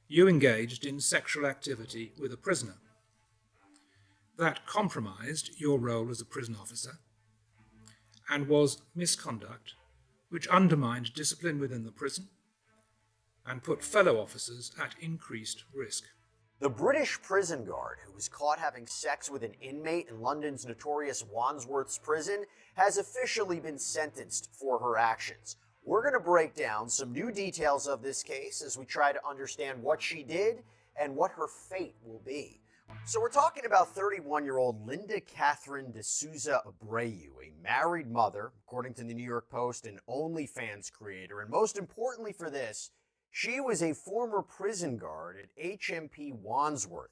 You engaged in sexual activity with a prisoner. That compromised your role as a prison officer and was misconduct which undermined discipline within the prison and put fellow officers at increased risk. The British prison guard who was caught having sex with an inmate in London's notorious Wandsworth's prison has officially been sentenced for her actions. We're going to break down some new details of this case as we try to understand what she did and what her fate will be. So we're talking about 31-year-old Linda Catherine D'Souza Abreu, a married mother, according to the New York Post, an OnlyFans creator, and most importantly for this, she was a former prison guard at HMP Wandsworth,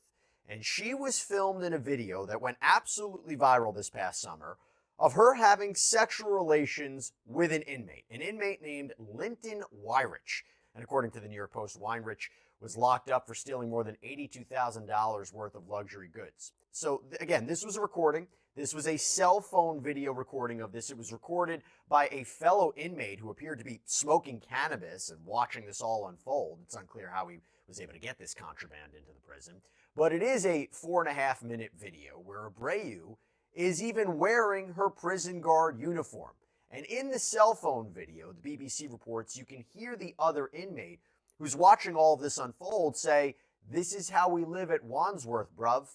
and she was filmed in a video that went absolutely viral this past summer of her having sexual relations with an inmate named Linton Weinrich. And according to the New York Post, Weinrich was locked up for stealing more than $82,000 worth of luxury goods. So again, this was a recording. This was a cell phone video recording of this. It was recorded by a fellow inmate who appeared to be smoking cannabis and watching this all unfold. It's unclear how he was able to get this contraband into the prison. But it is a 4.5-minute video where Abreu is even wearing her prison guard uniform. And in the cell phone video, the BBC reports, you can hear the other inmate who's watching all of this unfold say, "This is how we live at Wandsworth, bruv."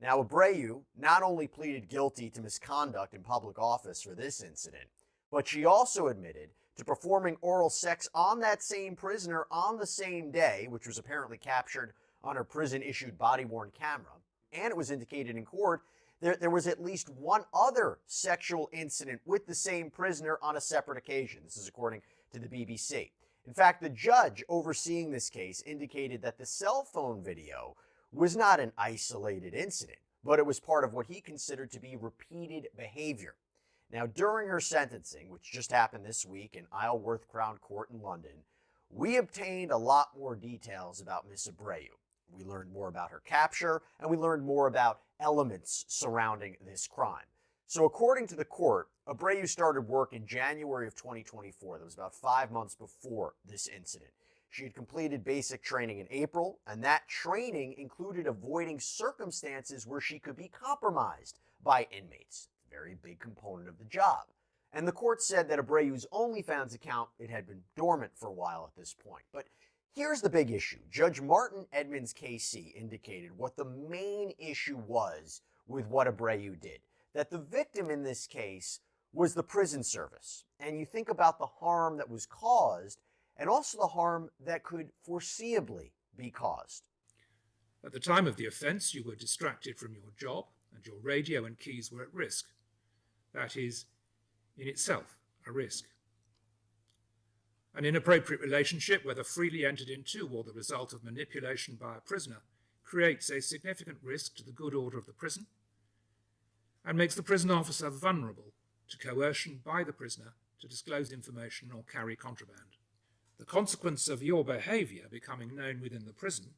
Now, Abreu not only pleaded guilty to misconduct in public office for this incident, but she also admitted to performing oral sex on that same prisoner on the same day, which was apparently captured on her prison-issued body-worn camera. And it was indicated in court there was at least one other sexual incident with the same prisoner on a separate occasion. This is according to the BBC. In fact, the judge overseeing this case indicated that the cell phone video was not an isolated incident, but it was part of what he considered to be repeated behavior. Now, during her sentencing, which just happened this week in Isleworth Crown Court in London, we obtained a lot more details about Miss Abreu. We learned more about her capture, and we learned more about elements surrounding this crime. So according to the court, Abreu started work in January of 2024. That was about 5 months before this incident. She had completed basic training in April, and that training included avoiding circumstances where she could be compromised by inmates. A very big component of the job. And the court said that Abreu's OnlyFans account, it had been dormant for a while at this point. But here's the big issue. Judge Martin Edmonds KC indicated what the main issue was with what Abreu did. That the victim in this case was the prison service. And you think about the harm that was caused and also the harm that could foreseeably be caused. At the time of the offence, you were distracted from your job and your radio and keys were at risk. That is, in itself, a risk. An inappropriate relationship, whether freely entered into or the result of manipulation by a prisoner, creates a significant risk to the good order of the prison and makes the prison officer vulnerable to coercion by the prisoner to disclose information or carry contraband. The consequence of your behaviour becoming known within the prison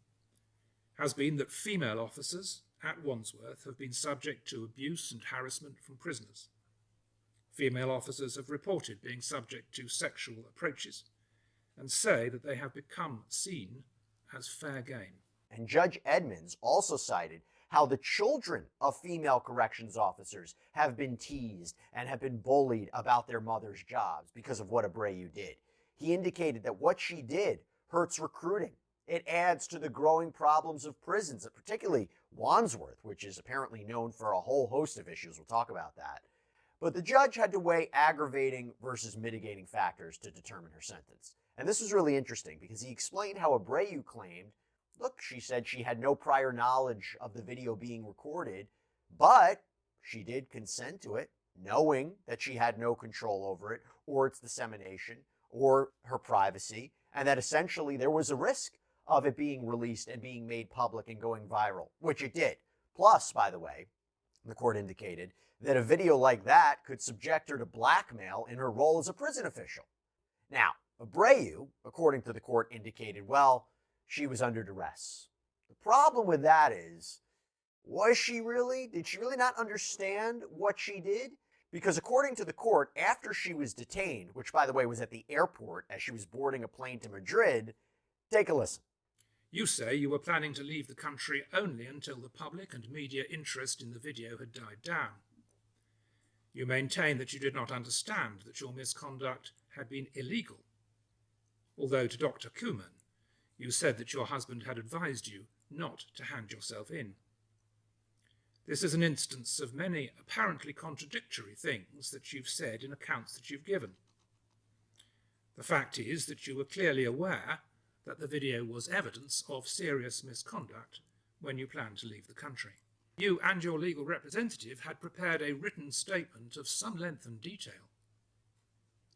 has been that female officers at Wandsworth have been subject to abuse and harassment from prisoners. Female officers have reported being subject to sexual approaches and say that they have become seen as fair game. And Judge Edmonds also cited how the children of female corrections officers have been teased and have been bullied about their mother's jobs because of what Abreu did. He indicated that what she did hurts recruiting. It adds to the growing problems of prisons, particularly Wandsworth, which is apparently known for a whole host of issues. We'll talk about that. But the judge had to weigh aggravating versus mitigating factors to determine her sentence. And this was really interesting because he explained how Abreu claimed, look, she said she had no prior knowledge of the video being recorded, but she did consent to it, knowing that she had no control over it or its dissemination or her privacy, and that essentially there was a risk of it being released and being made public and going viral, which it did. Plus, by the way, the court indicated that a video like that could subject her to blackmail in her role as a prison official. Now, Abreu, according to the court, indicated, well, she was under duress. The problem with that is, was she really? Did she really not understand what she did? Because according to the court, after she was detained, which by the way was at the airport as she was boarding a plane to Madrid, take a listen. You say you were planning to leave the country only until the public and media interest in the video had died down. You maintain that you did not understand that your misconduct had been illegal, although to Dr. Kuhlman, you said that your husband had advised you not to hand yourself in. This is an instance of many apparently contradictory things that you've said in accounts that you've given. The fact is that you were clearly aware that the video was evidence of serious misconduct when you planned to leave the country. You and your legal representative had prepared a written statement of some length and detail.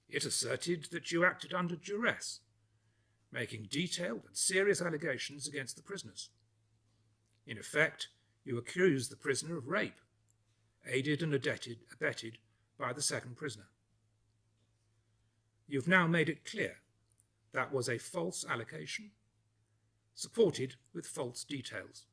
It asserted that you acted under duress, making detailed and serious allegations against the prisoners. In effect, you accused the prisoner of rape, aided and abetted by the second prisoner. You've now made it clear that was a false allegation, supported with false details.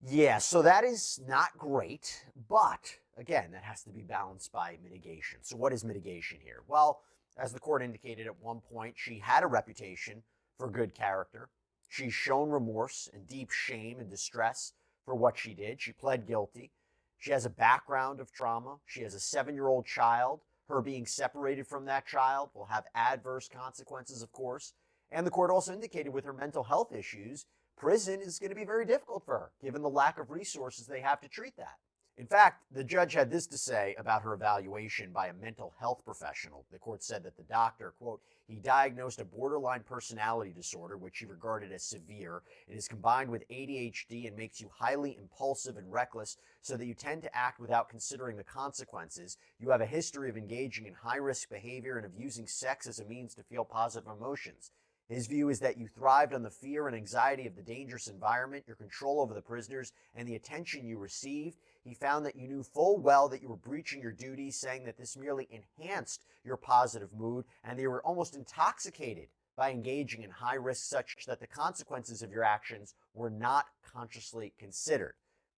Yeah, so that is not great, but again, that has to be balanced by mitigation. So what is mitigation here? Well, as the court indicated at one point, she had a reputation for good character. She's shown remorse and deep shame and distress for what she did. She pled guilty. She has a background of trauma. She has a 7-year-old child. Her being separated from that child will have adverse consequences, of course. And the court also indicated with her mental health issues, prison is going to be very difficult for her, given the lack of resources they have to treat that. In fact, the judge had this to say about her evaluation by a mental health professional. The court said that the doctor, quote, he diagnosed a borderline personality disorder, which he regarded as severe. It is combined with ADHD and makes you highly impulsive and reckless so that you tend to act without considering the consequences. You have a history of engaging in high-risk behavior and of using sex as a means to feel positive emotions. His view is that you thrived on the fear and anxiety of the dangerous environment, your control over the prisoners, and the attention you received. He found that you knew full well that you were breaching your duties, saying that this merely enhanced your positive mood, and that you were almost intoxicated by engaging in high risk such that the consequences of your actions were not consciously considered.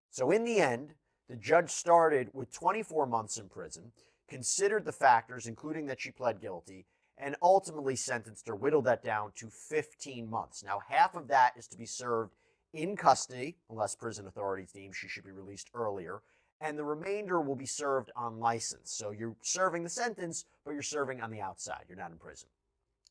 So in the end, the judge started with 24 months in prison, considered the factors, including that she pled guilty, and ultimately sentenced her, whittled that down to 15 months. Now, half of that is to be served in custody, unless prison authorities deem she should be released earlier, and the remainder will be served on license. So you're serving the sentence, but you're serving on the outside. You're not in prison.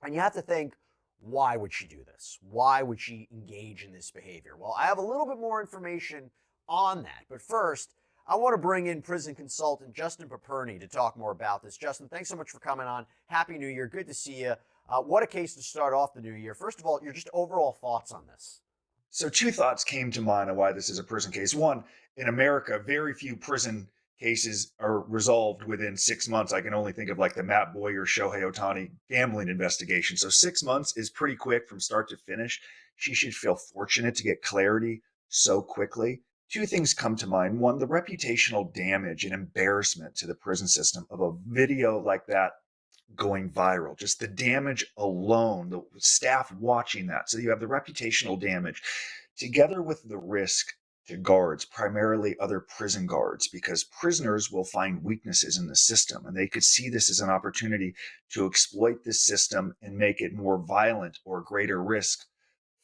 And you have to think, why would she do this? Why would she engage in this behavior? Well, I have a little bit more information on that, but first, I want to bring in prison consultant Justin Paperny to talk more about this. Justin, thanks so much for coming on. Happy New Year. Good to see you. What a case to start off the new year. First of all, your just overall thoughts on this. So 2 thoughts came to mind on why this is a prison case. One, in America, very few prison cases are resolved within 6 months. I can only think of like the Matt Boyer, Shohei Ohtani gambling investigation. So 6 months is pretty quick from start to finish. She should feel fortunate to get clarity so quickly. 2 things come to mind. One, the reputational damage and embarrassment to the prison system of a video like that going viral. Just the damage alone, the staff watching that. So you have the reputational damage together with the risk to guards, primarily other prison guards, because prisoners will find weaknesses in the system and they could see this as an opportunity to exploit this system and make it more violent or greater risk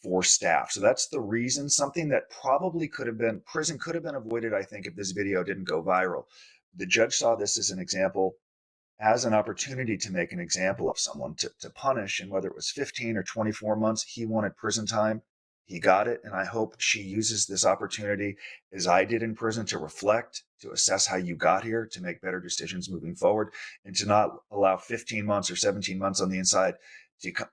for staff. So that's the reason. Something that probably prison could have been avoided, I think, if this video didn't go viral. The judge saw this as an example, as an opportunity to make an example of someone to punish. And whether it was 15 or 24 months, he wanted prison time. He got it. And I hope she uses this opportunity, as I did in prison, to reflect, to assess how you got here, to make better decisions moving forward, and to not allow 15 months or 17 months on the inside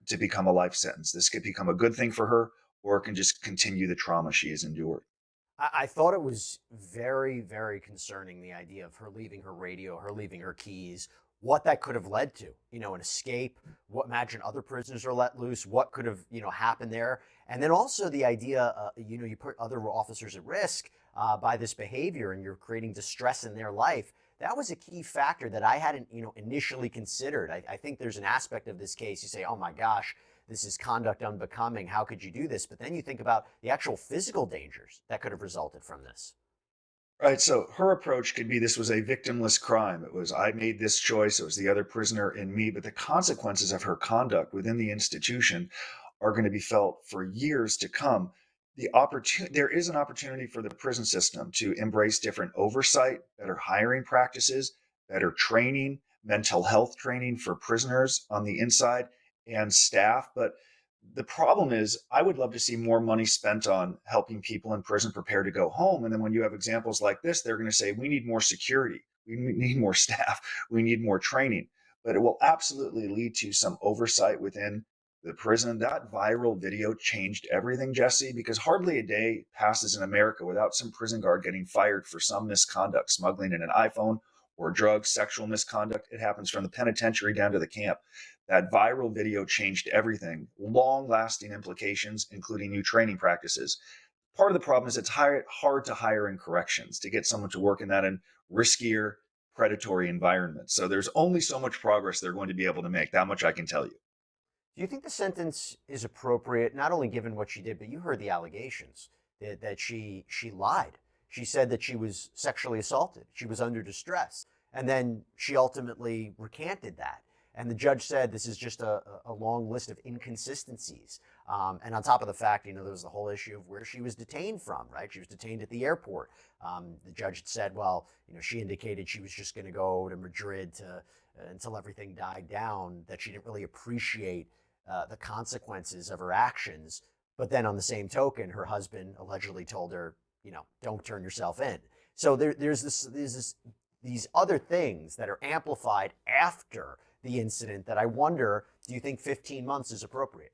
to become a life sentence. This could become a good thing for her, or it can just continue the trauma she has endured. I thought it was very, very concerning, the idea of her leaving her radio, her leaving her keys, what that could have led to, an escape. Imagine other prisoners are let loose. What could have, happened there? And then also the idea, you put other officers at risk by this behavior, and you're creating distress in their life. That was a key factor that I hadn't, initially considered. I think there's an aspect of this case, you say, oh my gosh, this is conduct unbecoming. How could you do this? But then you think about the actual physical dangers that could have resulted from this. Right. So her approach could be, this was a victimless crime. It was, I made this choice. It was the other prisoner and me. But the consequences of her conduct within the institution are going to be felt for years to come. There is an opportunity for the prison system to embrace different oversight, better hiring practices, better training, mental health training for prisoners on the inside and staff. But the problem is, I would love to see more money spent on helping people in prison prepare to go home. And then when you have examples like this, they're going to say, we need more security, we need more staff, we need more training. But it will absolutely lead to some oversight within the prison. That viral video changed everything, Jesse, because hardly a day passes in America without some prison guard getting fired for some misconduct, smuggling in an iPhone or drugs, sexual misconduct. It happens from the penitentiary down to the camp. That viral video changed everything, long lasting implications, including new training practices. Part of the problem is it's hard to hire in corrections to get someone to work in that and riskier, predatory environment. So there's only so much progress they're going to be able to make. That much I can tell you. Do you think the sentence is appropriate, not only given what she did, but you heard the allegations that she lied. She said that she was sexually assaulted. She was under distress. And then she ultimately recanted that. And the judge said this is just a long list of inconsistencies. And on top of the fact, there was the whole issue of where she was detained from, right? She was detained at the airport. The judge had said, well, she indicated she was just going to go to Madrid until everything died down, that she didn't really appreciate the consequences of her actions. But then on the same token, her husband allegedly told her, don't turn yourself in. So there's these other things that are amplified after the incident that I wonder, do you think 15 months is appropriate?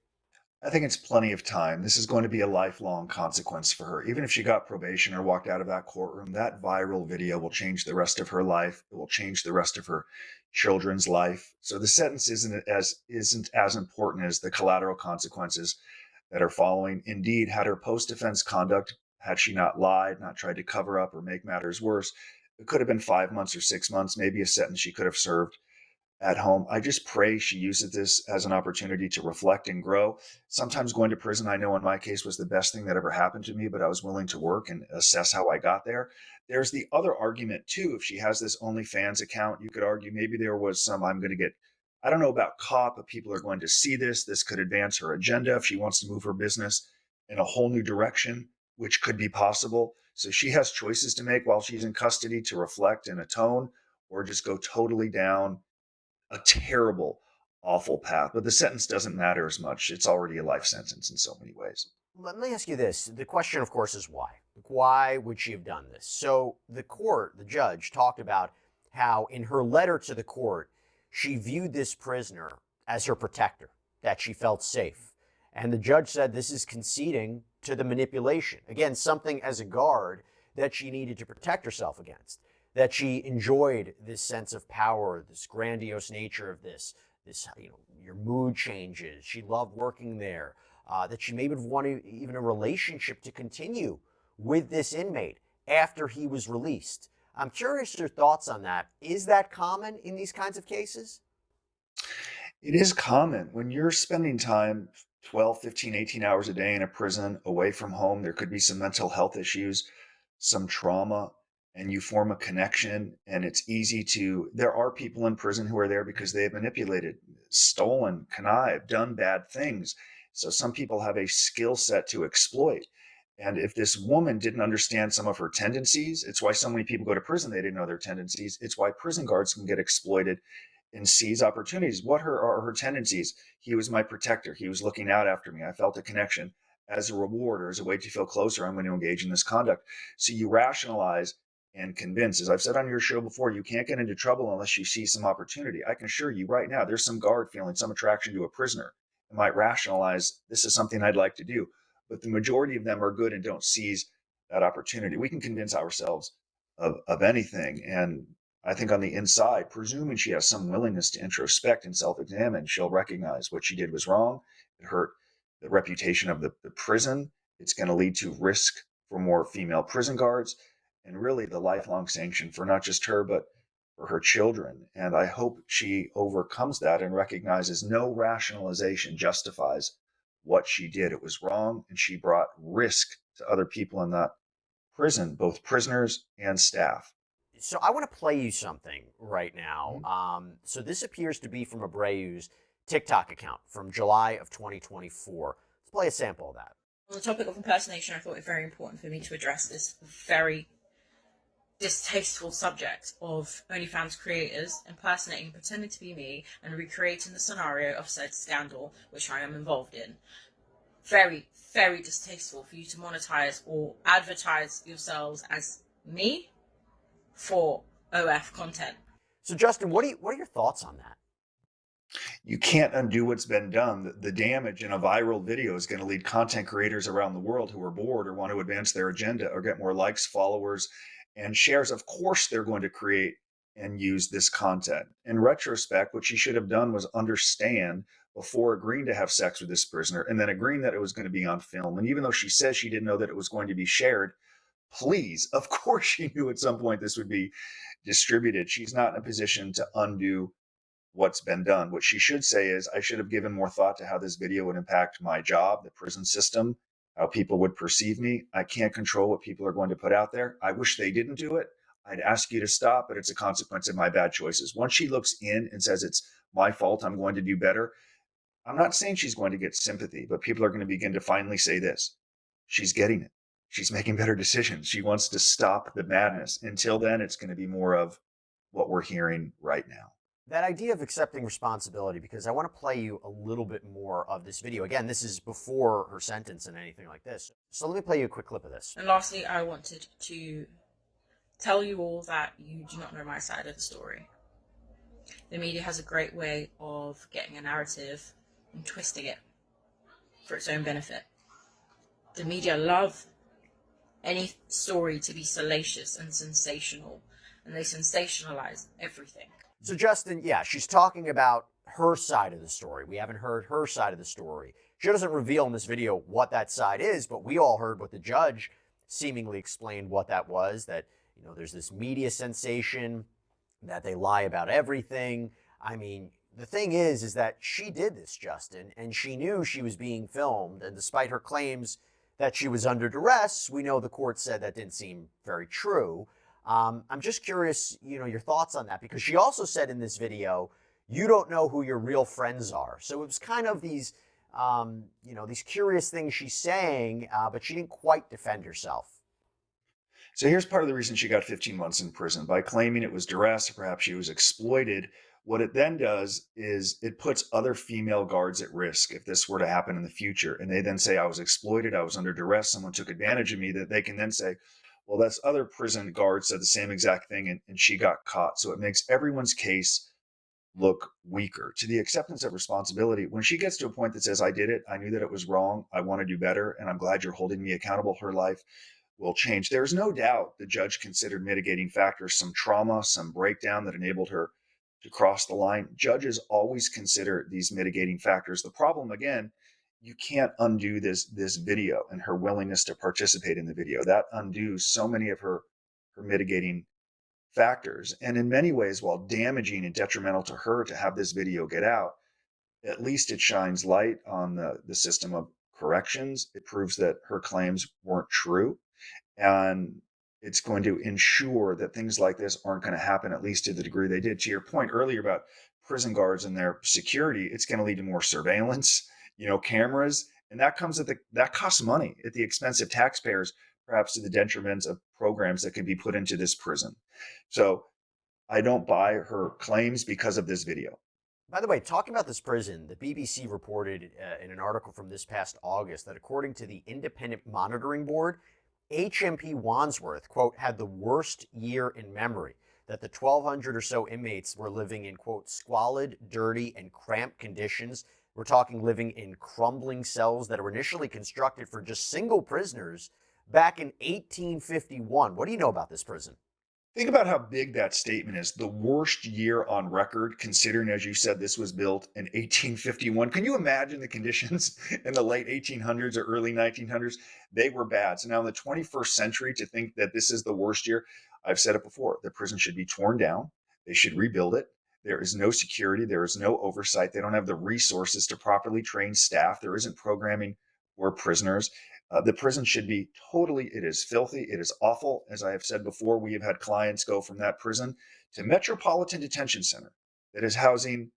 I think it's plenty of time. This is going to be a lifelong consequence for her. Even if she got probation or walked out of that courtroom, that viral video will change the rest of her life. It will change the rest of her children's life. So the sentence isn't as important as the collateral consequences that are following. Indeed, had her post-offense conduct, had she not lied, not tried to cover up or make matters worse, it could have been 5 months or 6 months, maybe a sentence she could have served at home. I just pray she uses this as an opportunity to reflect and grow. Sometimes going to prison, I know in my case, was the best thing that ever happened to me, but I was willing to work and assess how I got there. There's the other argument too. If she has this OnlyFans account, you could argue maybe there was some, I don't know about caught, but people are going to see this. This could advance her agenda if she wants to move her business in a whole new direction, which could be possible. So she has choices to make while she's in custody to reflect and atone, or just go totally down a terrible, awful path. But the sentence doesn't matter as much. It's already a life sentence in so many ways. Let me ask you this. The question, of course, is why? Why would she have done this? So the judge, talked about how in her letter to the court, she viewed this prisoner as her protector, that she felt safe. And the judge said this is conceding to the manipulation. Again, something as a guard that she needed to protect herself against, that she enjoyed this sense of power, this grandiose nature of this, your mood changes. She loved working there, that she maybe wanted even a relationship to continue with this inmate after he was released. I'm curious your thoughts on that. Is that common in these kinds of cases? It is common when you're spending time 12, 15, 18 hours a day in a prison away from home. There could be some mental health issues, some trauma, and you form a connection. And there are people in prison who are there because they have manipulated, stolen, connived, done bad things. So some people have a skill set to exploit. And if this woman didn't understand some of her tendencies, it's why so many people go to prison. They didn't know their tendencies. It's why prison guards can get exploited and seize opportunities. What are her tendencies? He was my protector. He was looking out after me. I felt a connection. As a reward or as a way to feel closer, I'm going to engage in this conduct. So you rationalize and convince. As I've said on your show before, you can't get into trouble unless you see some opportunity. I can assure you right now, there's some guard feeling some attraction to a prisoner and might rationalize, this is something I'd like to do. But the majority of them are good and don't seize that opportunity. We can convince ourselves of anything. And I think on the inside, presuming she has some willingness to introspect and self-examine, she'll recognize what she did was wrong. It hurt the reputation of the prison. It's going to lead to risk for more female prison guards and really the lifelong sanction for not just her, but for her children. And I hope she overcomes that and recognizes no rationalization justifies what she did. It was wrong, and she brought risk to other people in that prison, both prisoners and staff. So I want to play you something right now. Mm-hmm. So this appears to be from Abreu's TikTok account from July of 2024. Let's play a sample of that. On the topic of impersonation, I thought it very important for me to address this very distasteful subject of OnlyFans creators impersonating and pretending to be me and recreating the scenario of said scandal which I am involved in. Very, very distasteful for you to monetize or advertise yourselves as me for OF content. So, Justin, what are your thoughts on that? You can't undo what's been done. The damage in a viral video is going to lead content creators around the world who are bored or want to advance their agenda or get more likes, followers, and shares. Of course, they're going to create and use this content. In retrospect, what she should have done was understand before agreeing to have sex with this prisoner and then agreeing that it was going to be on film. And even though she says she didn't know that it was going to be shared, please, of course she knew at some point this would be distributed. She's not in a position to undo what's been done. What she should say is, I should have given more thought to how this video would impact my job, the prison system, how people would perceive me. I can't control what people are going to put out there. I wish they didn't do it. I'd ask you to stop, but it's a consequence of my bad choices. Once she looks in and says it's my fault, I'm going to do better. I'm not saying she's going to get sympathy, but people are going to begin to finally say this. She's getting it. She's making better decisions. She wants to stop the madness. Until then, it's going to be more of what we're hearing right now. That idea of accepting responsibility, because I want to play you a little bit more of this video. Again, this is before her sentence and anything like this. So let me play you a quick clip of this. And lastly, I wanted to tell you all that you do not know my side of the story. The media has a great way of getting a narrative and twisting it for its own benefit. The media love any story to be salacious and sensational, and they sensationalize everything. So Justin, yeah, she's talking about her side of the story. We haven't heard her side of the story. She doesn't reveal in this video what that side is, but we all heard what the judge seemingly explained what that was, that, you know, there's this media sensation, that they lie about everything. I mean, the thing is that she did this, Justin, and she knew she was being filmed, and despite her claims that she was under duress, we know the court said that didn't seem very true. I'm just curious, you know, your thoughts on that, because she also said in this video, you don't know who your real friends are. So it was kind of these, you know, these curious things she's saying, but she didn't quite defend herself. So here's part of the reason she got 15 months in prison. By claiming it was duress, perhaps she was exploited. What it then does is it puts other female guards at risk if this were to happen in the future. And they then say, I was exploited, I was under duress, someone took advantage of me, that they can then say, well, that's other prison guards said the same exact thing and she got caught. So it makes everyone's case look weaker. To the acceptance of responsibility, when she gets to a point that says, I did it, I knew that it was wrong, I want to do better, and I'm glad you're holding me accountable, her life will change. There's no doubt the judge considered mitigating factors, some trauma, some breakdown that enabled her to cross the line. Judges always consider these mitigating factors. The problem, again, you can't undo this video and her willingness to participate in the video. That undoes so many of her mitigating factors. And in many ways, while damaging and detrimental to her to have this video get out, at least it shines light on the system of corrections. It proves that her claims weren't true. And it's going to ensure that things like this aren't going to happen, at least to the degree they did. To your point earlier about prison guards and their security, it's going to lead to more surveillance, you know, cameras, and that costs money at the expense of taxpayers, perhaps to the detriment of programs that could be put into this prison. So I don't buy her claims because of this video. By the way, talking about this prison, the BBC reported in an article from this past August that according to the Independent Monitoring Board, HMP Wandsworth, quote, had the worst year in memory, that the 1,200 or so inmates were living in, quote, squalid, dirty, and cramped conditions. We're talking living in crumbling cells that were initially constructed for just single prisoners back in 1851. What do you know about this prison? Think about how big that statement is. The worst year on record, considering, as you said, this was built in 1851. Can you imagine the conditions in the late 1800s or early 1900s? They were bad. So now in the 21st century, to think that this is the worst year, I've said it before, the prison should be torn down. They should rebuild it. There is no security. There is no oversight. They don't have the resources to properly train staff. There isn't programming for prisoners. The prison should be it is filthy, it is awful. As I have said before, we have had clients go from that prison to Metropolitan Detention Center that is housing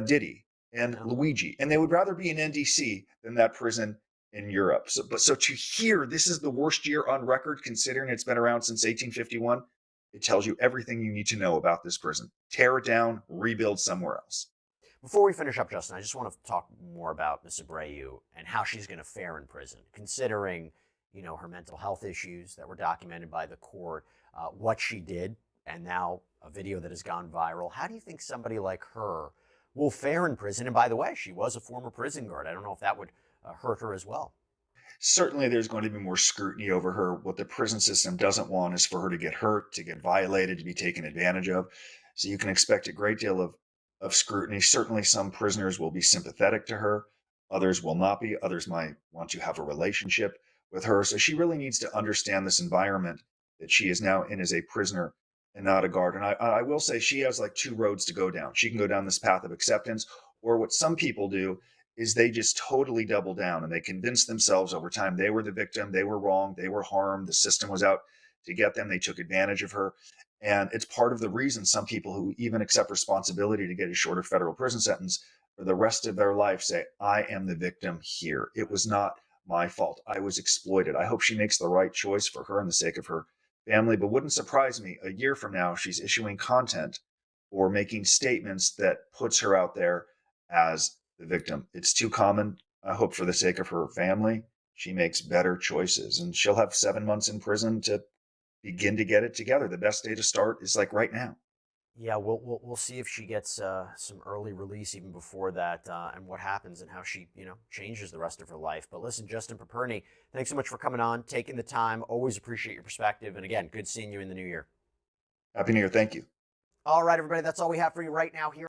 Diddy and Luigi. And they would rather be in NDC than that prison in Europe. So to hear this is the worst year on record, considering it's been around since 1851, it tells you everything you need to know about this prison. Tear it down, rebuild somewhere else. Before we finish up, Justin, I just want to talk more about Miss Abreu and how she's going to fare in prison, considering, her mental health issues that were documented by the court, what she did, and now a video that has gone viral. How do you think somebody like her will fare in prison? And by the way, she was a former prison guard. I don't know if that would hurt her as well. Certainly, there's going to be more scrutiny over her. What the prison system doesn't want is for her to get hurt, to get violated, to be taken advantage of. So you can expect a great deal of scrutiny. Certainly, some prisoners will be sympathetic to her. Others will not be. Others might want to have a relationship with her. So she really needs to understand this environment that she is now in as a prisoner and not a guard. And I will say she has like two roads to go down. She can go down this path of acceptance, or what some people do is they just totally double down and they convince themselves over time they were the victim, they were wrong, they were harmed, the system was out to get them, they took advantage of her. And it's part of the reason some people who even accept responsibility to get a shorter federal prison sentence for the rest of their life say, I am the victim here. It was not my fault. I was exploited. I hope she makes the right choice for her and the sake of her family, but wouldn't surprise me a year from now she's issuing content or making statements that puts her out there as the victim. It's too common. I hope for the sake of her family, she makes better choices, and she'll have 7 months in prison to begin to get it together. The best day to start is like right now. Yeah, we'll see if she gets some early release even before that, and what happens and how she changes the rest of her life. But listen, Justin Paperny, thanks so much for coming on, taking the time. Always appreciate your perspective, and again, good seeing you in the new year. Happy New Year. Thank you. All right, everybody, that's all we have for you right now here.